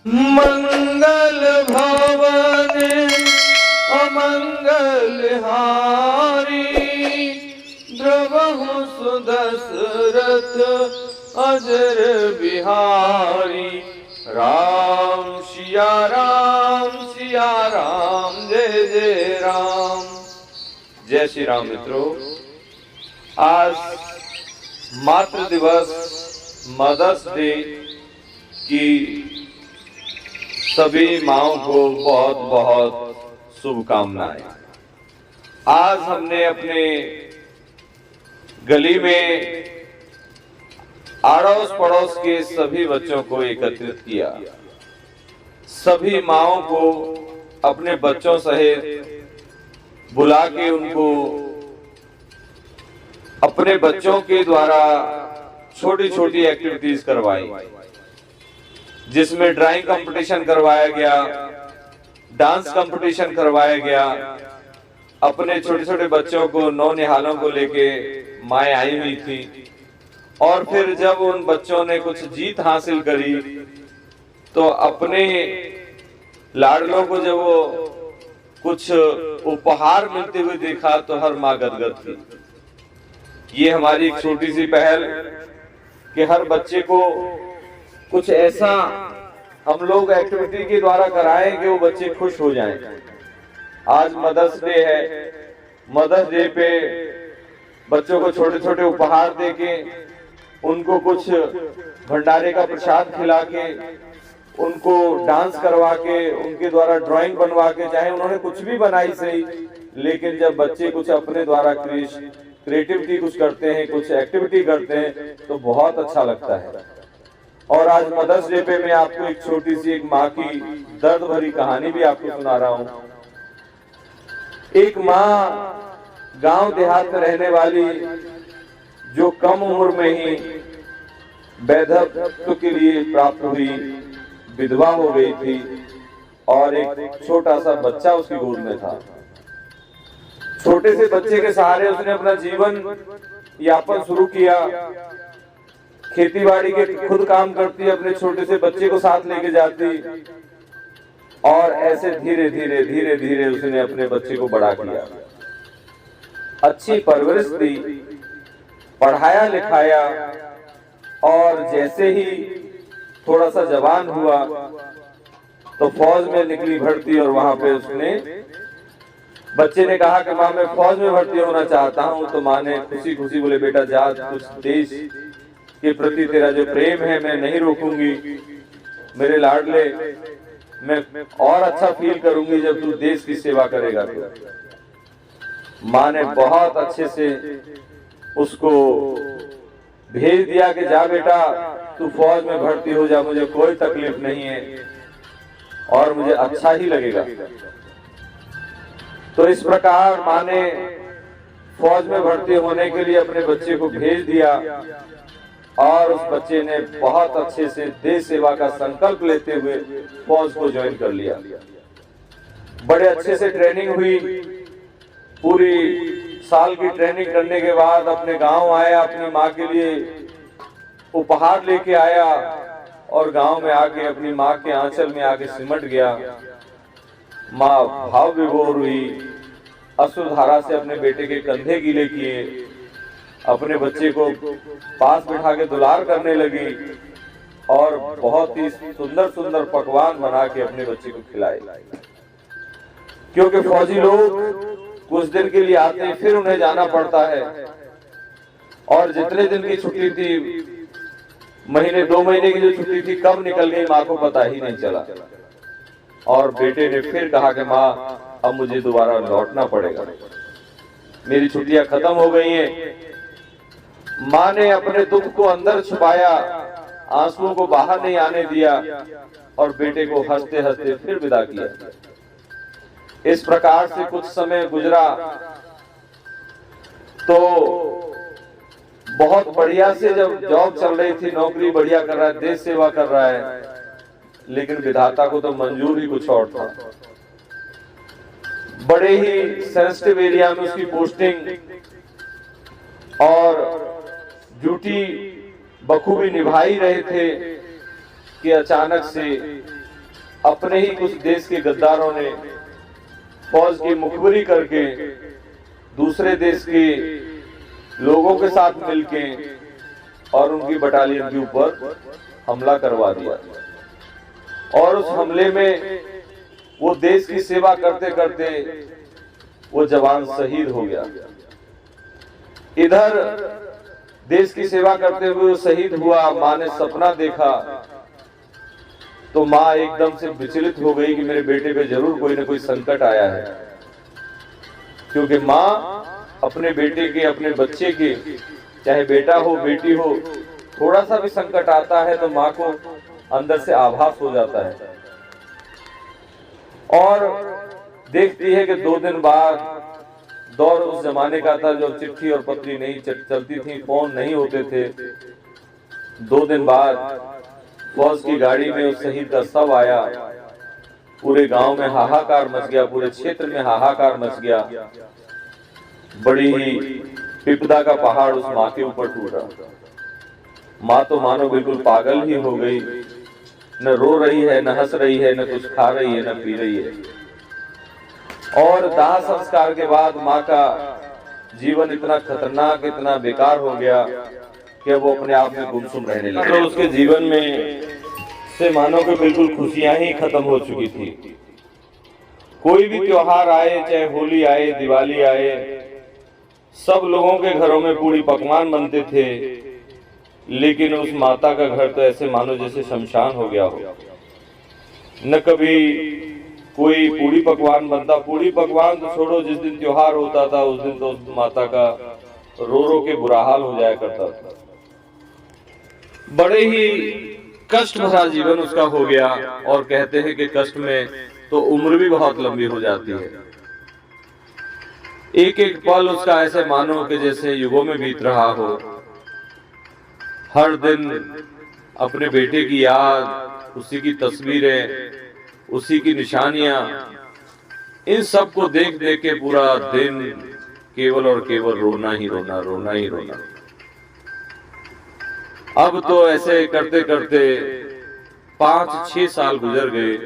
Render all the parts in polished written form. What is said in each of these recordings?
मंगल भवन अमंगल हारी, द्रवहु सुदशरथ अजर बिहारी। राम सिया राम जय जय राम। जय श्री राम मित्रों, आज मातृ दिवस मदर्स डे की सभी माओं को बहुत बहुत शुभकामनाएं। आज हमने अपने गली में अड़ोस पड़ोस के सभी बच्चों को एकत्रित किया। सभी माओं को अपने बच्चों सहित बुला के उनको अपने बच्चों के द्वारा छोटी छोटी एक्टिविटीज करवाई, जिसमें ड्राइंग कंपटीशन करवाया गया, डांस कंपटीशन करवाया गया। अपने छोटे छोटे बच्चों को नौनिहालों को लेके माएँ आई हुई थी, और फिर जब उन बच्चों ने कुछ जीत हासिल करी तो अपने लाडलों को जब वो कुछ उपहार मिलते हुए देखा तो हर माँ गदगद थी। ये हमारी एक छोटी सी पहल कि हर बच्चे को कुछ ऐसा हम लोग एक्टिविटी के द्वारा कराएं कि वो बच्चे खुश हो जाएं। आज मदर्स डे है, मदर्स डे पे बच्चों को छोटे छोटे उपहार देके, उनको कुछ भंडारे का प्रसाद खिला के, उनको डांस करवा के, उनके द्वारा ड्राइंग बनवा के, चाहे उन्होंने कुछ भी बनाई सही, लेकिन जब बच्चे कुछ अपने द्वारा क्रिएटिविटी कुछ करते हैं, कुछ एक्टिविटी करते हैं तो बहुत अच्छा लगता है। और आज मदर्स डे पे मैं आपको एक छोटी सी एक माँ की दर्द भरी कहानी भी आपको सुना रहा हूँ। एक माँ गांव देहात में रहने वाली, जो कम उम्र में ही वैधव्य के लिए प्राप्त हुई, विधवा हो गई थी, और एक छोटा सा बच्चा उसकी गोद में था। छोटे से बच्चे के सहारे उसने अपना जीवन यापन शुरू किया। खेती बाड़ी के खुद काम करती, अपने छोटे से बच्चे को साथ लेके जाती, और ऐसे धीरे धीरे धीरे धीरे उसने अपने बच्चे को बड़ा किया, अच्छी परवरिश दी, पढ़ाया लिखाया, और जैसे ही थोड़ा सा जवान हुआ तो फौज में निकली भर्ती। और वहां पे उसने, बच्चे ने कहा कि माँ मैं फौज में भर्ती होना चाहता हूँ, तो माँ ने खुशी खुशी बोले बेटा जा, कुछ देश के प्रति तेरा जो प्रेम है मैं नहीं रोकूंगी मेरे लाडले, मैं और अच्छा फील करूंगी जब तू देश की सेवा करेगा। तो माँ ने बहुत अच्छे से उसको भेज दिया कि जा बेटा तू फौज में भर्ती हो जा, मुझे कोई तकलीफ नहीं है और मुझे अच्छा ही लगेगा। तो इस प्रकार माँ ने फौज में भर्ती होने के लिए अपने बच्चे को भेज दिया, और उस बच्चे ने बहुत अच्छे से देश सेवा का संकल्प लेते हुए फौज को ज्वाइन कर लिया। बड़े अच्छे से ट्रेनिंग हुई, पूरी साल की ट्रेनिंग करने के बाद अपने गांव आया, अपनी माँ के लिए उपहार लेके आया, और गांव में आके अपनी माँ के आंचल में आके सिमट गया। माँ भाव विभोर हुई, अश्रुधारा से अपने बेटे के कंधे गीले किए, अपने बच्चे को पास बिठा के दुलार करने लगी, और बहुत ही सुंदर सुंदर पकवान बना के अपने बच्चे को खिलाए। क्योंकि फौजी लोग कुछ दिन के लिए आते हैं, फिर उन्हें जाना पड़ता है, और जितने दिन की छुट्टी थी, महीने 2 महीने की जो छुट्टी थी, कब निकल गई माँ को पता ही नहीं चला। और बेटे ने फिर कहा कि माँ अब मुझे दोबारा लौटना पड़ेगा, मेरी छुट्टियां खत्म हो गई हैं। माँ ने अपने दुख को अंदर छुपाया, आंसुओं को बाहर नहीं आने दिया, और बेटे को हंसते हंसते फिर विदा किया। इस प्रकार से कुछ समय गुजरा, तो बहुत बढ़िया से जब जॉब चल रही थी, नौकरी बढ़िया कर रहा है, देश सेवा कर रहा है, लेकिन विधाता को तो मंजूर ही कुछ और था। बड़े ही सेंसिटिव एरिया में उसकी पोस्टिंग, और ड्यूटी बखूबी निभा ही रहे थे कि अचानक से अपने ही कुछ देश के गद्दारों ने फौज की मुखबिरी करके दूसरे देश के लोगों के साथ मिलके और उनकी बटालियन के ऊपर हमला करवा दिया। और उस हमले में वो देश की सेवा करते करते वो जवान शहीद हो गया। इधर देश की सेवा करते हुए वो शहीद हुआ। माँ ने सपना देखा तो माँ एकदम से विचलित हो गई कि मेरे बेटे पे जरूर कोई ना कोई संकट आया है, क्योंकि माँ अपने बेटे के, अपने बच्चे के, चाहे बेटा हो बेटी हो, थोड़ा सा भी संकट आता है तो माँ को अंदर से आभास हो जाता है और देखती है कि 2 दिन बाद, दौर उस जमाने का था जब चिट्ठी और पत्री नहीं चलती थी, फोन नहीं होते थे। 2 दिन बाद फौज की गाड़ी में उस शहीद का शव आया। पूरे गांव में हाहाकार मच गया, पूरे क्षेत्र में हाहाकार मच गया। बड़ी ही विपदा का पहाड़ उस माँ के ऊपर टूटा। माँ तो मानो बिल्कुल पागल ही हो गई, न रो रही है, न हंस रही है, न कुछ खा रही है, न पी रही है। और दाह संस्कार के बाद माँ का जीवन इतना खतरनाक, इतना बेकार हो गया कि वो अपने आप में गुमसुम रहने लगा। तो उसके जीवन में से मानो कि बिल्कुल खुशियां ही खत्म हो चुकी थी। कोई भी त्योहार आए, चाहे होली आए, दिवाली आए, सब लोगों के घरों में पूरी पकवान बनते थे, लेकिन उस माता का घर तो ऐसे मानो जैसे शमशान हो गया हो। न कभी कोई पूरी पकवान बनता। पूरी पकवान तो छोड़ो, जिस दिन त्योहार होता था उस दिन तो उस माता का रो रो के बुरा हाल हो जाया करता था। बड़े ही कष्ट भरा जीवन उसका हो गया। और कहते हैं कि कष्ट में तो उम्र भी बहुत लंबी हो जाती है। एक एक पल उसका ऐसे मानो कि जैसे युगों में बीत रहा हो। हर दिन अपने बेटे की याद, उसी की तस्वीरें, उसी की निशानियां, इन सब को देख देख के पूरा दिन केवल और केवल रोना ही रोना, रोना ही रोना। अब तो ऐसे करते करते 5-6 साल गुजर गए।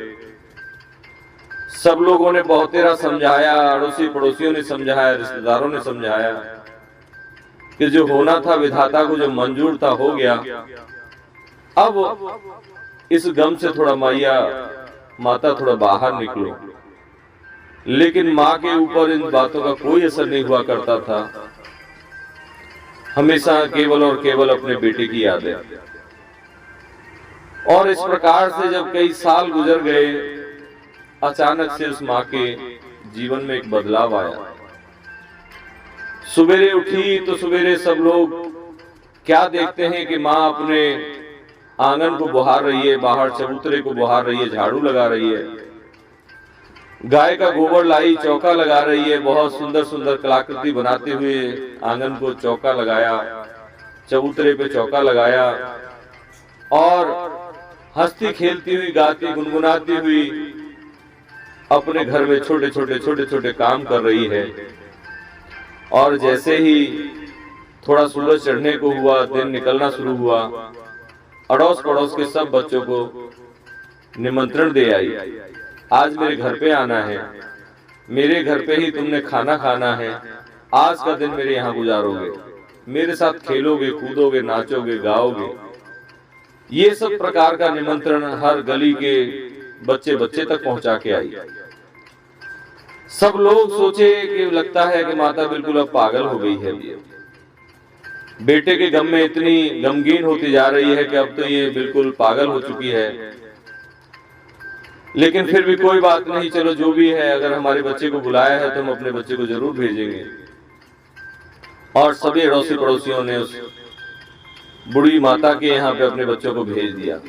सब लोगों ने बहुत तेरा समझाया, अड़ोसी पड़ोसियों ने समझाया, रिश्तेदारों ने समझाया कि जो होना था विधाता को जो मंजूर था हो गया। अब इस गम से थोड़ा माता थोड़ा बाहर निकलो। लेकिन माँ के ऊपर इन बातों का कोई असर नहीं हुआ करता था। हमेशा केवल और केवल अपने बेटे की यादें। और इस प्रकार से जब कई साल गुजर गए, अचानक से उस माँ के जीवन में एक बदलाव आया। सवेरे उठी तो सवेरे सब लोग क्या देखते हैं कि माँ अपने आंगन को बुहार रही है, बाहर चबूतरे को बुहार रही है, झाड़ू लगा रही है, गाय का गोबर लाई, चौका लगा रही है। बहुत सुंदर सुंदर कलाकृति बनाते हुए आंगन को चौका लगाया, चबूतरे पे चौका लगाया और हंसती खेलती हुई, गाती गुनगुनाती हुई अपने घर में छोटे छोटे काम कर रही है। और जैसे ही थोड़ा सूरज चढ़ने को हुआ, दिन निकलना शुरू हुआ, अड़ोस पड़ोस के सब बच्चों को निमंत्रण दे आई, आज मेरे घर पे आना है, मेरे घर पे ही तुमने खाना खाना है, आज का दिन मेरे यहाँ गुजारोगे, मेरे साथ खेलोगे, कूदोगे, नाचोगे, गाओगे। ये सब प्रकार का निमंत्रण हर गली के बच्चे तक पहुंचा के आई। सब लोग सोचे कि लगता है कि माता बिल्कुल अब पागल हो गई है, बेटे के गम में इतनी गमगीन होती जा रही है कि अब तो ये बिल्कुल पागल हो चुकी है। लेकिन फिर भी कोई बात नहीं, चलो जो भी है, अगर हमारे बच्चे को बुलाया है तो हम अपने बच्चे को जरूर भेजेंगे। और सभी अड़ोसी पड़ोसियों ने उस बूढ़ी माता के यहाँ पे अपने बच्चों को भेज दिया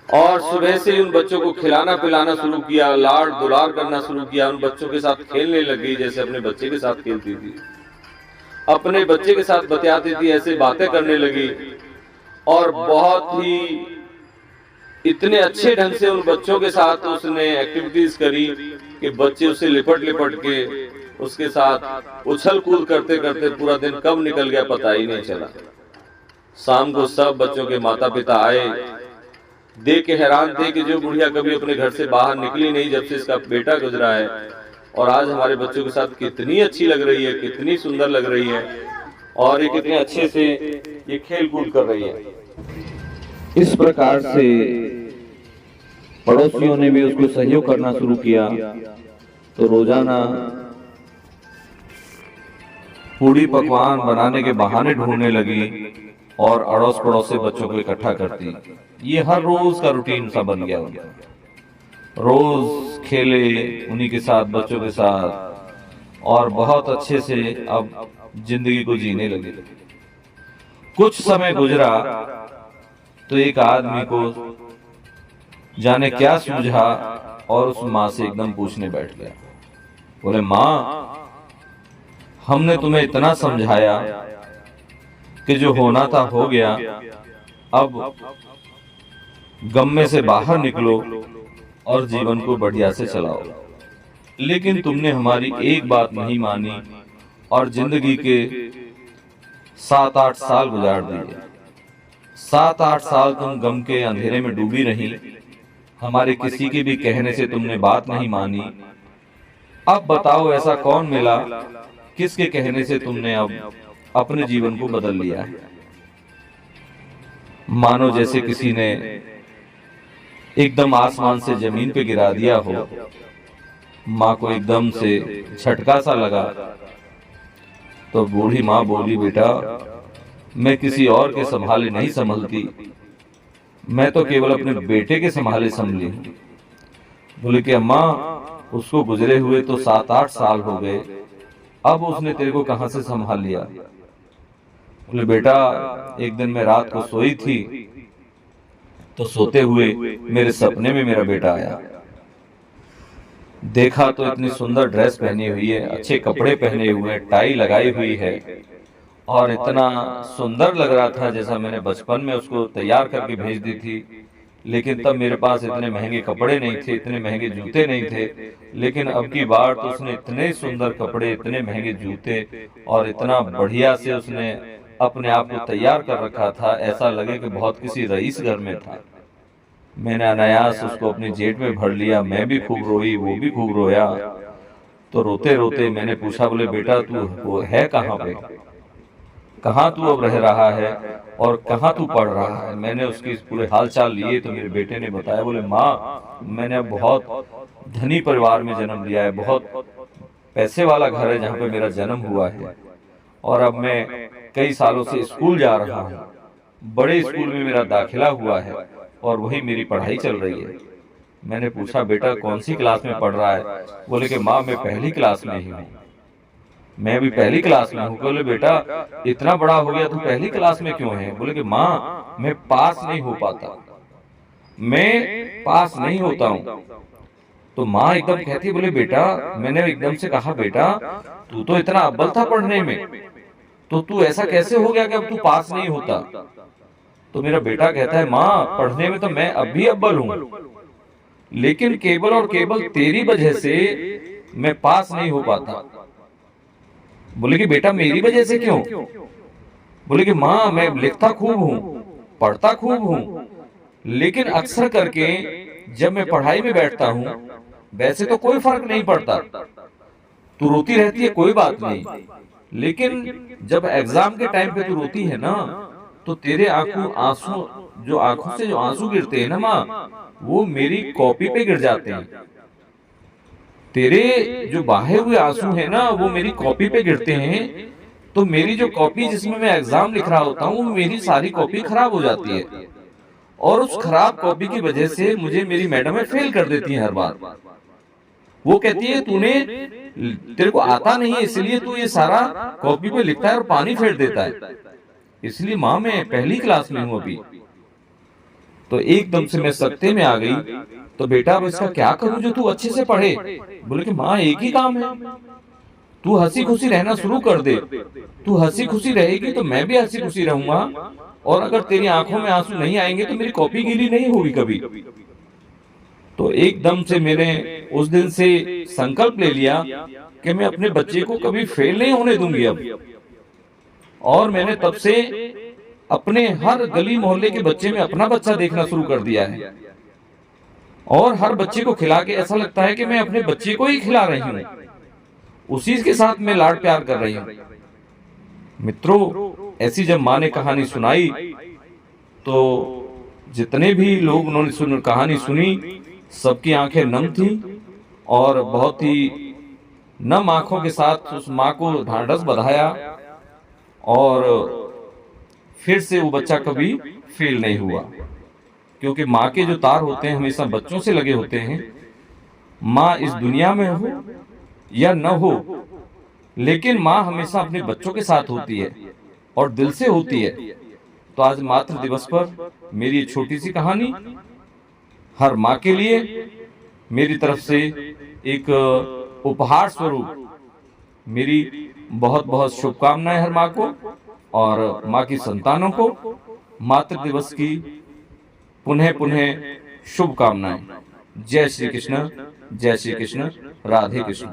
और सुबह से उन बच्चों को खिलाना पिलाना शुरू किया, लाड दुलार करना शुरू किया, उन बच्चों के साथ खेलने लगी जैसे अपने बच्चे के साथ खेलती थी, अपने बच्चे के साथ बतियाती थी, ऐसे बातें करने लगी। और बहुत ही इतने अच्छे ढंग से उन बच्चों के साथ उसने एक्टिविटीज करी कि बच्चे उससे लिपट के उसके साथ उछल कूद करते करते पूरा दिन कब निकल गया पता ही नहीं चला। शाम को सब बच्चों के माता पिता आए, देख के हैरान थे कि जो बुढ़िया कभी अपने घर से बाहर निकली नहीं जब से इसका बेटा गुजरा है, और आज हमारे बच्चों के साथ कितनी अच्छी लग रही है, कितनी सुंदर लग रही है, और ये कितने अच्छे से ये खेल कूद कर रही है। इस प्रकार से पड़ोसियों ने भी उसको सहयोग करना शुरू किया। तो रोजाना पूड़ी पकवान बनाने के बहाने ढूंढने लगी और अड़ोस पड़ोस से बच्चों को इकट्ठा करती। ये हर रोज का रूटीन सा बन गया उनका। रोज खेले उन्हीं के साथ, बच्चों के साथ, और बहुत अच्छे से अब जिंदगी को जीने लगे। कुछ समय गुजरा तो एक आदमी को जाने क्या सूझा और उस माँ से एकदम पूछने बैठ गया। बोले, माँ, हमने तुम्हें इतना समझाया कि जो होना था हो गया, अब गम में से बाहर निकलो और जीवन को बढ़िया से चलाओ, लेकिन तुमने हमारी एक बात नहीं मानी और जिंदगी के 7-8 साल गुजार दिए। 7-8 साल तुम गम के अंधेरे में डूबी रही, हमारे किसी के भी कहने से तुमने बात नहीं मानी। अब बताओ ऐसा कौन मिला, किसके कहने से तुमने अब अपने जीवन को बदल लिया है। मानो जैसे किसी ने एकदम आसमान से जमीन पे गिरा दिया हो। माँ को एकदम से झटका सा लगा। तो बूढ़ी माँ बोली, बेटा, मैं किसी और के संभाले नहीं संभलती, मैं तो केवल अपने बेटे के संभाले संभली हूँ। बोले कि अम्मा, उसको गुजरे हुए तो 7-8 साल हो गए, अब उसने तेरे को कहां से संभाल लिया। बोले, बेटा, एक दिन मैं रात को सोई थी तो सोते हुए मेरे सपने में मेरा बेटा आया। देखा तो इतनी सुंदर ड्रेस पहनी हुई है, अच्छे कपड़े पहने हुए, टाई लगाई हुई है, और इतना सुंदर लग रहा था जैसा मैंने बचपन में उसको तैयार करके भेज दी थी। लेकिन तब मेरे पास इतने महंगे कपड़े नहीं थे, इतने महंगे जूते नहीं थे, लेकिन अब की बार तो उसने इतने सुंदर कपड़े, इतने महंगे जूते और इतना बढ़िया से उसने अपने आप को तैयार कर रखा था, ऐसा लगे कि बहुत किसी रईस घर में था। मैंने अनायास उसको अपनी जेब में भर लिया। मैं भी खूब रोई, वो भी खूब रोया। तो रोते रोते मैंने पूछा, बोले, बेटा, तू वो है कहाँ पे, कहाँ तू अब रह रहा है और कहाँ तू पढ़ रहा है। मैंने उसकी पूरे हाल चाल लिए तो मेरे बेटे ने बताया, बोले, माँ, मैंने अब बहुत धनी परिवार में जन्म लिया है, बहुत पैसे वाला घर है जहाँ पे मेरा जन्म हुआ है, और अब मैं कई सालों से स्कूल जा रहा हूँ, बड़े स्कूल में मेरा दाखिला हुआ है और वही मेरी पढ़ाई चल रही है। मैंने पूछा, बेटा, कौन सी क्लास में पढ़ रहा है। बोले कि माँ, मैं पहली क्लास में ही हूँ, मैं भी पहली क्लास में हूँ। बोले, बेटा, इतना बड़ा हो गया तू पहली क्लास में क्यों है। बोले कि माँ, मैं पास नहीं हो पाता, मैं पास नहीं होता हूँ। तो माँ एकदम कहती, बोले, बेटा, मैंने एकदम से कहा, बेटा, तू तो इतना अव्वल था पढ़ने में, तो तू ऐसा कैसे हो गया कि अब तू पास नहीं होता। तो मेरा बेटा कहता है, माँ, पढ़ने में तो मैं अब भी अव्वल हूँ, लेकिन केवल और केवल तेरी वजह से मैं पास नहीं हो पाता। बोले कि बेटा, मेरी वजह से क्यों। बोले कि माँ, मैं लिखता खूब हूँ, पढ़ता खूब हूँ, लेकिन अक्सर करके जब मैं पढ़ाई में बैठता हूँ, वैसे तो कोई फर्क नहीं पड़ता, तू रोती रहती है, कोई बात नहीं, लेकिन जब एग्जाम के टाइम पे तू रोती है ना, तो तेरे आंसू जो आंखों से जो आंसू गिरते हैं ना माँ, वो मेरी कॉपी पे गिर जाते हैं। तेरे जो बहे हुए आंसू है ना, वो मेरी कॉपी पे गिरते हैं, तो मेरी जो कॉपी जिसमें मैं एग्जाम लिख रहा होता हूँ, मेरी सारी कॉपी खराब हो जाती है, और उस खराब कॉपी की वजह से मुझे मेरी मैडम फेल कर देती है हर बार। वो कहती है, तेरे को आता नहीं है, इसलिए तू ये सारा कॉपी पे लिखता है और पानी फेर देता है, इसलिए माँ, मैं पहली क्लास में हूँ अभी। तो एकदम से मैं सत्ते में आ गई। तो बेटा, अब इसका क्या करूं जो तू अच्छे से पढ़े। बोले कि माँ, एक ही काम है, तू हंसी खुशी रहना शुरू कर दे, तू हंसी खुशी रहेगी तो मैं भी हंसी खुशी रहूंगा, और अगर तेरी आंखों में आंसू नहीं आएंगे तो मेरी कॉपी गीली नहीं होगी कभी। तो एकदम से मैंने उस दिन से संकल्प ले लिया कि मैं अपने बच्चे को कभी फेल नहीं होने दूंगी अब। और मैंने तब से अपने हर गली मोहल्ले के बच्चे में अपना बच्चा देखना शुरू कर दिया है और हर बच्चे को खिला के ऐसा लगता है कि मैं अपने बच्चे को ही खिला रही हूँ, उसी के साथ मैं लाड प्यार कर रही हूँ। मित्रों, ऐसी जब माँ ने कहानी सुनाई तो जितने भी लोग उन्होंने कहानी सुनी, सबकी आंखें नम थी और बहुत ही नम आंखों के साथ उस माँ को ढांढस बंधाया और फिर से वो बच्चा कभी फेल नहीं हुआ, क्योंकि माँ के जो तार होते हैं हमेशा बच्चों से लगे होते हैं। माँ इस दुनिया में हो या न हो, लेकिन माँ हमेशा अपने बच्चों के साथ होती है और दिल से होती है। तो आज मातृ दिवस पर मेरी छोटी सी कहानी हर माँ के लिए मेरी तरफ से एक उपहार स्वरूप मेरी बहुत बहुत शुभकामनाएं हर माँ को और माँ की संतानों को मातृ दिवस की पुनः पुनः शुभकामनाएं। जय श्री कृष्ण, जय श्री कृष्ण, राधे कृष्ण।